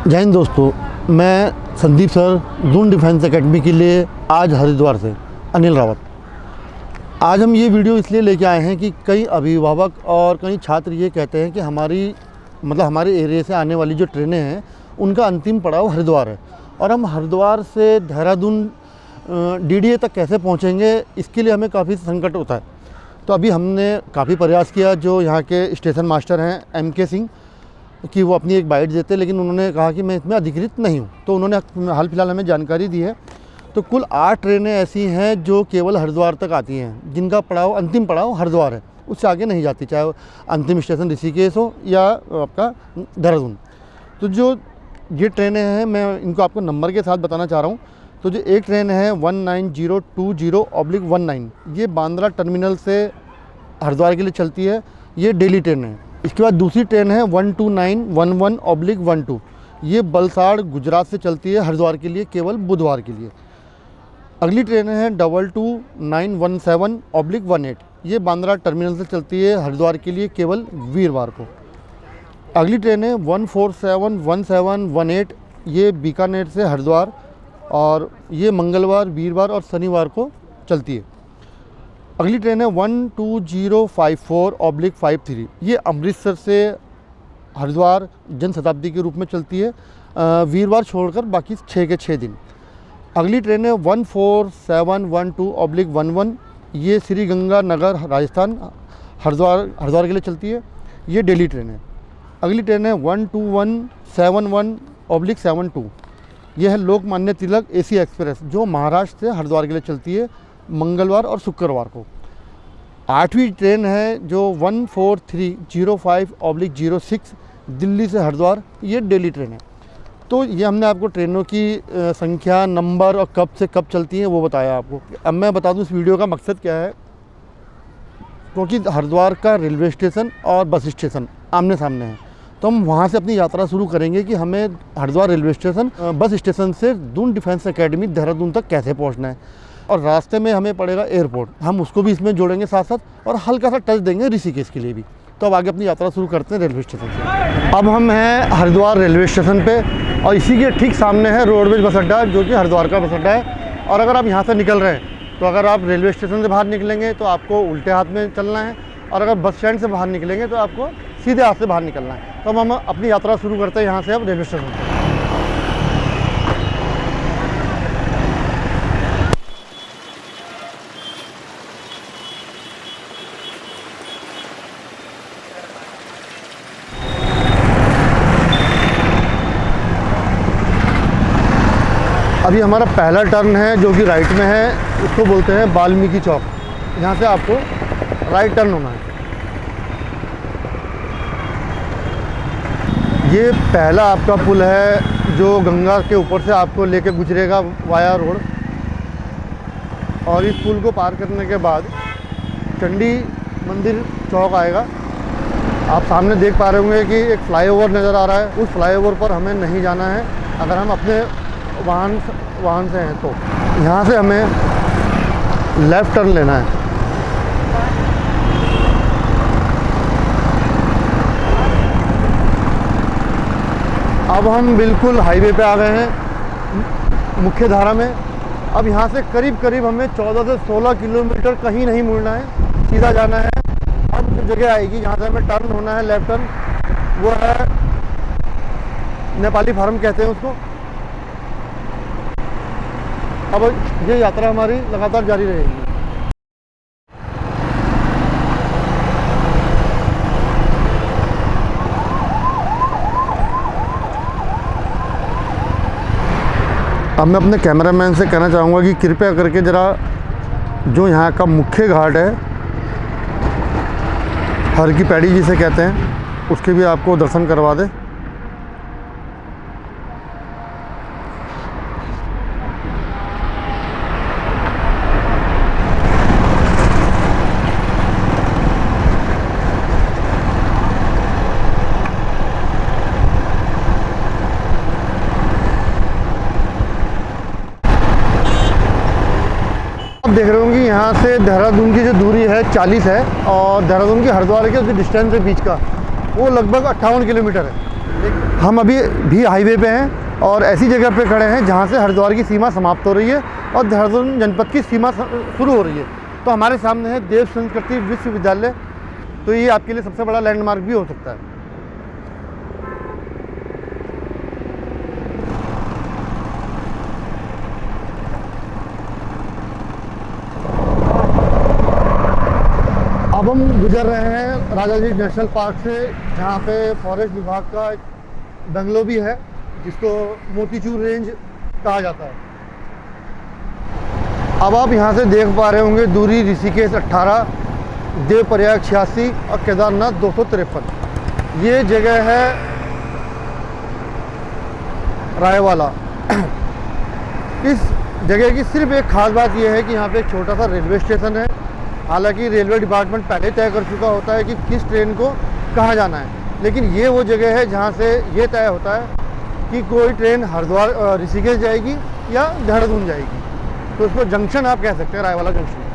जय हिंद दोस्तों, मैं Sandeep sir Doon defence academy के लिए आज हरिद्वार से अनिल रावत। आज हम ये वीडियो इसलिए लेके आए हैं कि कई अभिभावक और कई छात्र ये कहते हैं कि हमारे एरिया से आने वाली जो ट्रेनें हैं उनका अंतिम पड़ाव हरिद्वार है और हम हरिद्वार से देहरादून डीडीए तक कैसे पहुंचेंगे, इसके लिए हमें काफ़ी संकट होता है। तो अभी हमने काफ़ी प्रयास किया, जो यहाँ के स्टेशन मास्टर हैं MK सिंह, कि वो अपनी एक बाइट देते, लेकिन उन्होंने कहा कि मैं इसमें अधिकृत नहीं हूँ। तो उन्होंने हाल फिलहाल हमें जानकारी दी है। तो कुल 8 ट्रेनें ऐसी हैं जो केवल हरिद्वार तक आती हैं, जिनका अंतिम पड़ाव हरिद्वार है, उससे आगे नहीं जाती, चाहे वो अंतिम स्टेशन ऋषिकेश हो या आपका देहरादून। तो जो ये ट्रेनें हैं, मैं इनको आपको नंबर के साथ बताना चाह रहा हूँ। तो जो एक ट्रेन है 19020/19, ये बांद्रा टर्मिनल से हरिद्वार के लिए चलती है, ये डेली ट्रेन है। इसके बाद दूसरी ट्रेन है 12911/12, ये बलसाड़ गुजरात से चलती है हरिद्वार के लिए केवल बुधवार के लिए। अगली ट्रेन है 22917/18, ये बांद्रा टर्मिनल से चलती है हरिद्वार के लिए केवल वीरवार को। अगली ट्रेन है 14717/18, ये बीकानेर से हरिद्वार, और ये मंगलवार, वीरवार और शनिवार को चलती है। अगली ट्रेन है 12054/53, ये अमृतसर से हरिद्वार जन शताब्दी के रूप में चलती है, वीरवार छोड़कर बाकी 6 के 6 दिन। अगली ट्रेन है 14712/11, ये श्री गंगा नगर राजस्थान हरिद्वार के लिए चलती है, ये डेली ट्रेन है। अगली ट्रेन है 12171/72, यह है लोकमान्य तिलक AC एक्सप्रेस, जो महाराष्ट्र से हरिद्वार के लिए चलती है मंगलवार और शुक्रवार को। 8वीं ट्रेन है जो 14305/06, दिल्ली से हरिद्वार, ये डेली ट्रेन है। तो ये हमने आपको ट्रेनों की संख्या, नंबर और कब से कब चलती हैं वो बताया आपको। अब मैं बता दूं इस वीडियो का मकसद क्या है, क्योंकि हरिद्वार का रेलवे स्टेशन और बस स्टेशन आमने सामने है। तो हम वहाँ से अपनी यात्रा शुरू करेंगे कि हमें Haridwar railway station, bus station से दून डिफेंस एकेडमी देहरादून तक कैसे पहुँचना है, और रास्ते में हमें पड़ेगा एयरपोर्ट, हम उसको भी इसमें जोड़ेंगे साथ साथ, और हल्का सा टच देंगे ऋषिकेश के लिए भी। तो अब आगे अपनी यात्रा शुरू करते हैं रेलवे स्टेशन से। अब हम हैं हरिद्वार रेलवे स्टेशन पे, और इसी के ठीक सामने है रोडवेज बस अड्डा, जो कि हरिद्वार का बस अड्डा है। और अगर आप यहाँ से निकल रहे हैं, तो अगर आप रेलवे स्टेशन से बाहर निकलेंगे तो आपको उल्टे हाथ में चलना है, और अगर बस स्टैंड से बाहर निकलेंगे तो आपको सीधे हाथ से बाहर निकलना है। तो हम अपनी यात्रा शुरू करते हैं यहाँ से अब रेलवे स्टेशन से। अभी हमारा पहला टर्न है जो कि राइट में है, उसको बोलते हैं वाल्मीकि चौक। यहाँ से आपको राइट टर्न होना है। ये पहला आपका पुल है जो गंगा के ऊपर से आपको लेके गुजरेगा वाया रोड, और इस पुल को पार करने के बाद चंडी मंदिर चौक आएगा। आप सामने देख पा रहे होंगे कि एक फ्लाईओवर नज़र आ रहा है, उस फ्लाईओवर पर हमें नहीं जाना है अगर हम अपने वाहन से हैं। तो यहाँ से हमें लेफ़्ट टर्न लेना है। अब हम बिल्कुल हाईवे पे आ गए हैं, मुख्य धारा में। अब यहाँ से करीब करीब हमें 14 से 16 किलोमीटर कहीं नहीं मुड़ना है, सीधा जाना है। अब जो जगह आएगी जहाँ से हमें टर्न होना है, लेफ़्ट टर्न, वो है नेपाली फार्म कहते हैं उसको। अब ये यात्रा हमारी लगातार जारी रहेगी। अब मैं अपने कैमरामैन से कहना चाहूँगा कि कृपया करके ज़रा जो यहाँ का मुख्य घाट है, हर की पैड़ी जिसे कहते हैं, उसके भी आपको दर्शन करवा दे। आप देख रहे होंगे यहाँ से देहरादून की जो दूरी है 40 है, और देहरादून की हरिद्वार के जो डिस्टेंस है बीच का, वो लगभग 58 किलोमीटर है। हम अभी भी हाईवे पे हैं और ऐसी जगह पे खड़े हैं जहाँ से हरिद्वार की सीमा समाप्त हो रही है और देहरादून जनपद की सीमा शुरू हो रही है। तो हमारे सामने है देव संस्कृति विश्वविद्यालय। तो ये आपके लिए सबसे बड़ा लैंडमार्क भी हो सकता है। अब हम गुजर रहे हैं राजा जी नेशनल पार्क से, जहाँ पे फॉरेस्ट विभाग का बंगलो भी है, जिसको मोतीचूर रेंज कहा जाता है। अब आप यहाँ से देख पा रहे होंगे दूरी ऋषिकेश 18, देवप्रयाग 86 और केदारनाथ 253। ये जगह है रायवाला। इस जगह की सिर्फ एक खास बात यह है कि यहाँ पे एक छोटा सा रेलवे स्टेशन है। हालांकि रेलवे डिपार्टमेंट पहले तय कर चुका होता है कि किस ट्रेन को कहाँ जाना है, लेकिन ये वो जगह है जहाँ से ये तय होता है कि कोई ट्रेन हरिद्वार ऋषिकेश जाएगी या देहरादून जाएगी। तो इसको जंक्शन आप कह सकते हैं, रायवाला जंक्शन।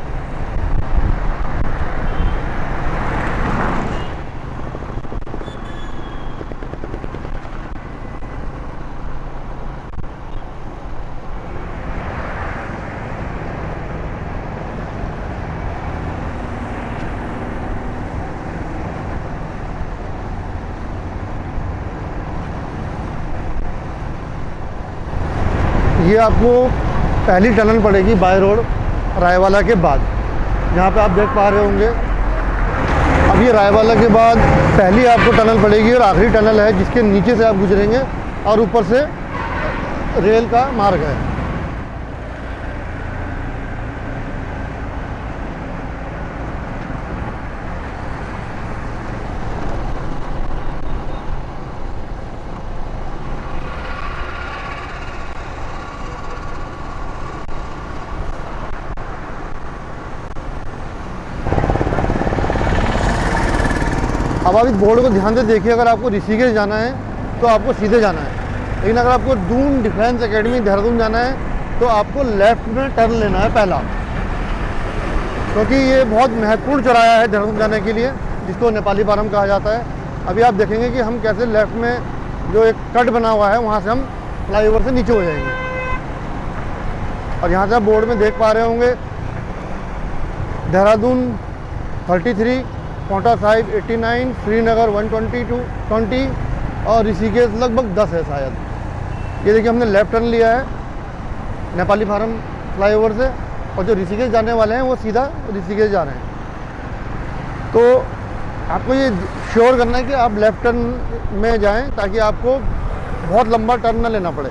ये आपको पहली टनल पड़ेगी बाय रोड रायवाला के बाद, जहाँ पे आप देख पा रहे होंगे। अब ये रायवाला के बाद पहली आपको टनल पड़ेगी और आखिरी टनल है जिसके नीचे से आप गुजरेंगे और ऊपर से रेल का मार्ग है। अब आप इस बोर्ड को ध्यान से देखिए। अगर आपको ऋषिकेश जाना है तो आपको सीधे जाना है, लेकिन अगर आपको दून डिफेंस एकेडमी देहरादून जाना है तो आपको लेफ्ट में टर्न लेना है पहला, क्योंकि ये बहुत महत्वपूर्ण चौराहा है देहरादून जाने के लिए, जिसको नेपाली फार्म कहा जाता है। अभी आप देखेंगे कि हम कैसे लेफ्ट में जो एक कट बना हुआ है वहाँ से हम फ्लाईओवर से नीचे हो जाएंगे। और यहाँ से आप बोर्ड में देख पा रहे होंगे देहरादून 33, कोटा साहिब 89, श्रीनगर 120 और ऋषिकेश लगभग 10 है शायद। ये देखिए हमने लेफ्ट टर्न लिया है नेपाली फार्म फ्लाईओवर से, और जो ऋषिकेश जाने वाले हैं वो सीधा ऋषिकेश जा रहे हैं। तो आपको ये श्योर करना है कि आप लेफ्ट टर्न में जाएं ताकि आपको बहुत लंबा टर्न ना लेना पड़े।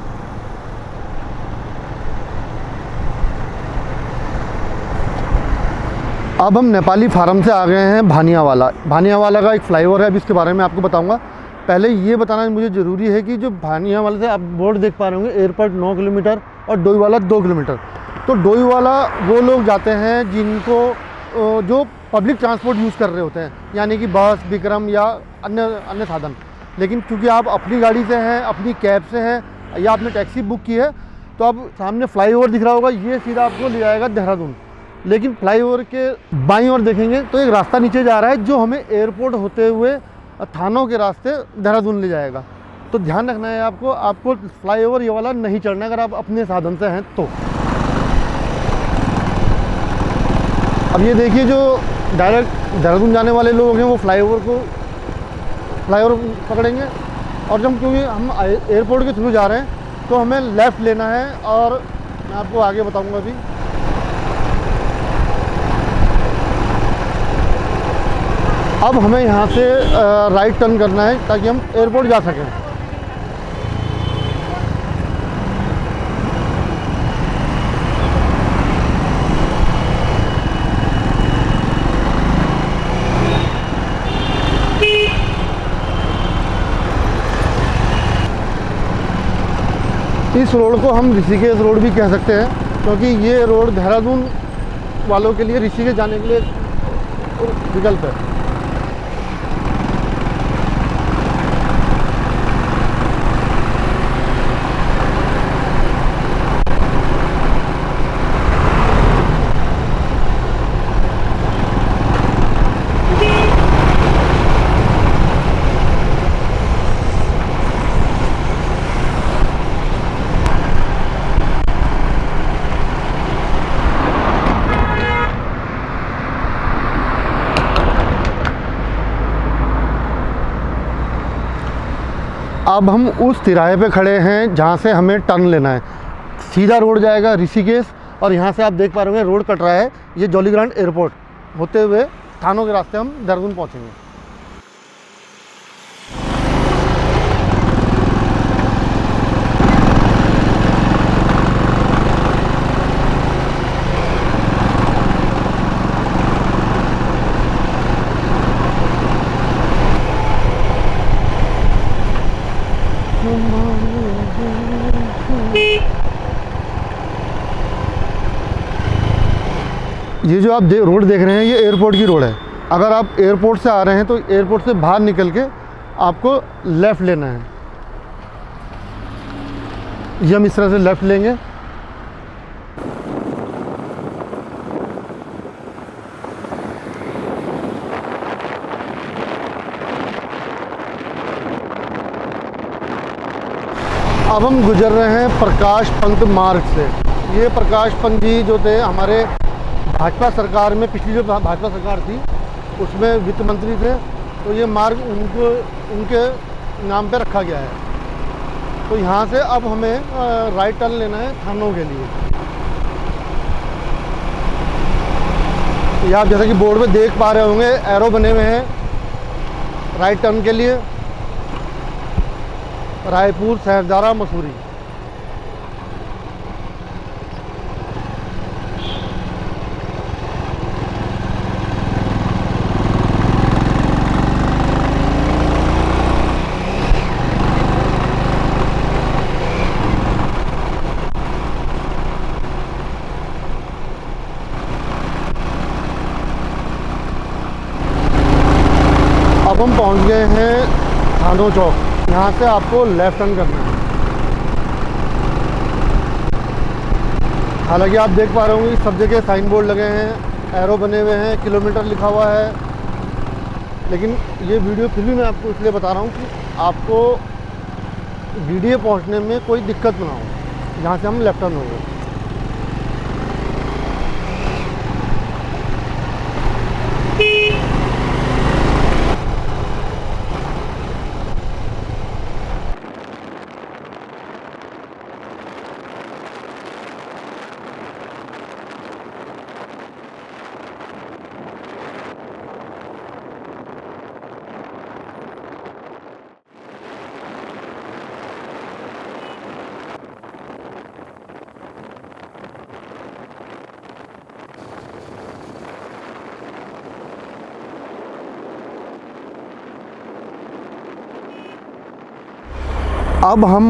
अब हम नेपाली फार्म से आ गए हैं भानियावाला। भानियावाला का एक फ्लाईओवर है, अभी इसके बारे में आपको बताऊंगा। पहले ये बताना मुझे ज़रूरी है कि जो भानियावाला से आप बोर्ड देख पा रहे होंगे, एयरपोर्ट 9 किलोमीटर और डोईवाला 2 किलोमीटर। तो डोईवाला वो लोग जाते हैं जिनको जो पब्लिक ट्रांसपोर्ट यूज़ कर रहे होते हैं, यानी कि बस, विक्रम या अन्य साधन। लेकिन क्योंकि आप अपनी गाड़ी से हैं, अपनी कैब से हैं या आपने टैक्सी बुक की है, तो अब सामने फ्लाईओवर दिख रहा होगा, ये सीधा आपको ले जाएगा देहरादून। लेकिन फ्लाईओवर के बाईं ओर देखेंगे तो एक रास्ता नीचे जा रहा है जो हमें एयरपोर्ट होते हुए थानों के रास्ते देहरादून ले जाएगा। तो ध्यान रखना है आपको फ्लाईओवर ये वाला नहीं चढ़ना अगर आप अपने साधन से हैं तो। अब ये देखिए जो डायरेक्ट देहरादून जाने वाले लोग हैं वो फ्लाईओवर पकड़ेंगे, और जब क्योंकि हम एयरपोर्ट के थ्रू जा रहे हैं तो हमें लेफ़्ट लेना है, और मैं आपको आगे बताऊँगा अभी। अब हमें यहाँ से राइट टर्न करना है ताकि हम एयरपोर्ट जा सकें। इस रोड को हम ऋषिकेश रोड भी कह सकते हैं, क्योंकि ये रोड देहरादून वालों के लिए ऋषिकेश जाने के लिए विकल्प है। अब हम उस तिराहे पे खड़े हैं जहाँ से हमें टर्न लेना है। सीधा रोड जाएगा ऋषिकेश, और यहाँ से आप देख पा रहे होंगे रोड कट रहा है, ये जॉली ग्रांट एयरपोर्ट होते हुए थानों के रास्ते हम देहरादून पहुँचेंगे। ये जो आप रोड देख रहे हैं ये एयरपोर्ट की रोड है। अगर आप एयरपोर्ट से आ रहे हैं तो एयरपोर्ट से बाहर निकल के आपको लेफ़्ट लेना है। ये हम इस तरह से लेफ़्ट लेंगे। अब हम गुजर रहे हैं प्रकाश पंत मार्ग से। ये प्रकाश पंत जी जो थे हमारे भाजपा सरकार में, पिछली जो भाजपा सरकार थी उसमें वित्त मंत्री थे, तो ये मार्ग उनके नाम पे रखा गया है। तो यहाँ से अब हमें राइट टर्न लेना है थानों के लिए। ये आप जैसा कि बोर्ड पे देख पा रहे होंगे एरो बने हुए हैं राइट टर्न के लिए, रायपुर, सहरदारा, मसूरी। अब हम पहुंच गए हैं थानों चौक। यहाँ से आपको लेफ़्ट टर्न करना है। हालांकि आप देख पा रहे होंगे सब जगह साइन बोर्ड लगे हैं, एरो बने हुए हैं, किलोमीटर लिखा हुआ है, लेकिन ये वीडियो फिर भी मैं आपको इसलिए बता रहा हूँ कि आपको डीडीए पहुँचने में कोई दिक्कत ना हो। यहाँ से हम लेफ़्ट टर्न हो गए। अब हम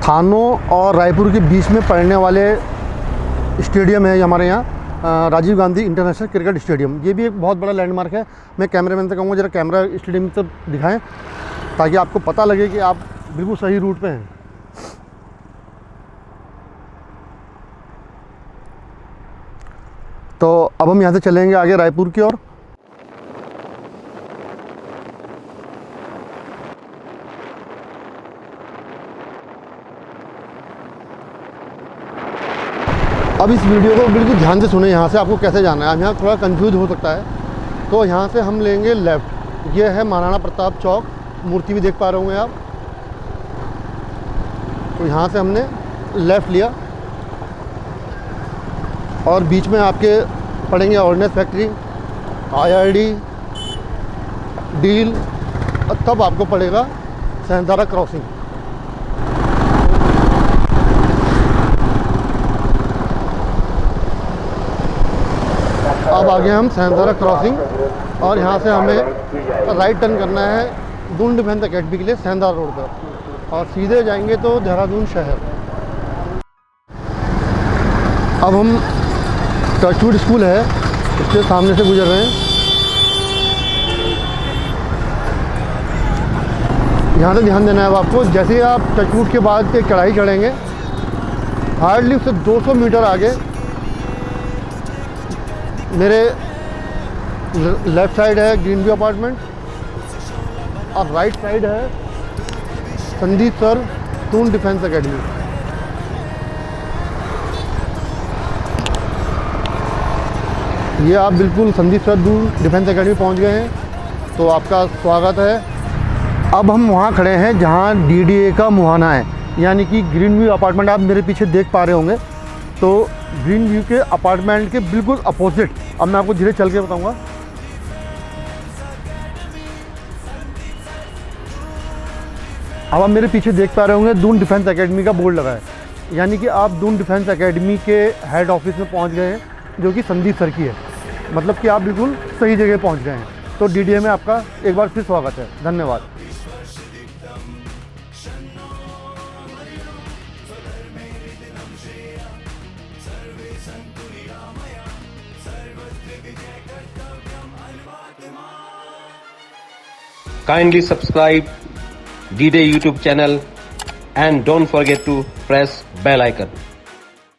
थानों और रायपुर के बीच में पड़ने वाले स्टेडियम है हमारे यहाँ, Rajiv Gandhi international cricket stadium. ये भी एक बहुत बड़ा लैंडमार्क है। मैं कैमरामैन से कहूँगा जरा कैमरा स्टेडियम की तरफ दिखाएं ताकि आपको पता लगे कि आप बिल्कुल सही रूट पे हैं। तो अब हम यहाँ से चलेंगे आगे रायपुर की ओर। अब इस वीडियो को बिल्कुल ध्यान से सुने, यहाँ से आपको कैसे जाना है। यहाँ थोड़ा कंफ्यूज हो सकता है। तो यहाँ से हम लेंगे लेफ़्ट। ये है महाराणा प्रताप चौक, मूर्ति भी देख पा रहे होंगे आप। तो यहाँ से हमने लेफ़्ट लिया और बीच में आपके पड़ेंगे ऑर्डिनेंस फैक्ट्री, IRD, डील, और तब आपको पड़ेगा सहरदारा क्रॉसिंग। अब आगे हम सहरदारा क्रॉसिंग और यहाँ से हमें राइट टर्न करना है दून डिफेंस अकेडमी के लिए सहरदारा रोड पर, और सीधे जाएंगे तो देहरादून शहर। अब हम टचवुड स्कूल है इसके सामने से गुजर रहे हैं। यहाँ से ध्यान देना है अब आपको। जैसे ही आप टचवुड के बाद एक चढ़ाई चढ़ेंगे, हार्डली उससे 200 मीटर आगे मेरे लेफ़्ट साइड है ग्रीन व्यू अपार्टमेंट और राइट साइड है Sandeep sir Doon defence academy. ये आप बिल्कुल Sandeep sir Doon defence academy पहुंच गए हैं, तो आपका स्वागत है। अब हम वहाँ खड़े हैं जहाँ DDA का मुहाना है, यानी कि ग्रीन व्यू अपार्टमेंट आप मेरे पीछे देख पा रहे होंगे। तो ग्रीन व्यू के अपार्टमेंट के बिल्कुल अपोजिट, अब मैं आपको धीरे चल के बताऊँगा। अब आप मेरे पीछे देख पा रहे होंगे दून डिफेंस एकेडमी का बोर्ड लगा है, यानी कि आप दून डिफेंस एकेडमी के हेड ऑफिस में पहुंच गए हैं, जो कि संदीप सर की है। मतलब कि आप बिल्कुल सही जगह पहुंच गए हैं। तो DDA में आपका एक बार फिर स्वागत है। धन्यवाद। Kindly subscribe D-Day YouTube channel and don't forget to press bell icon.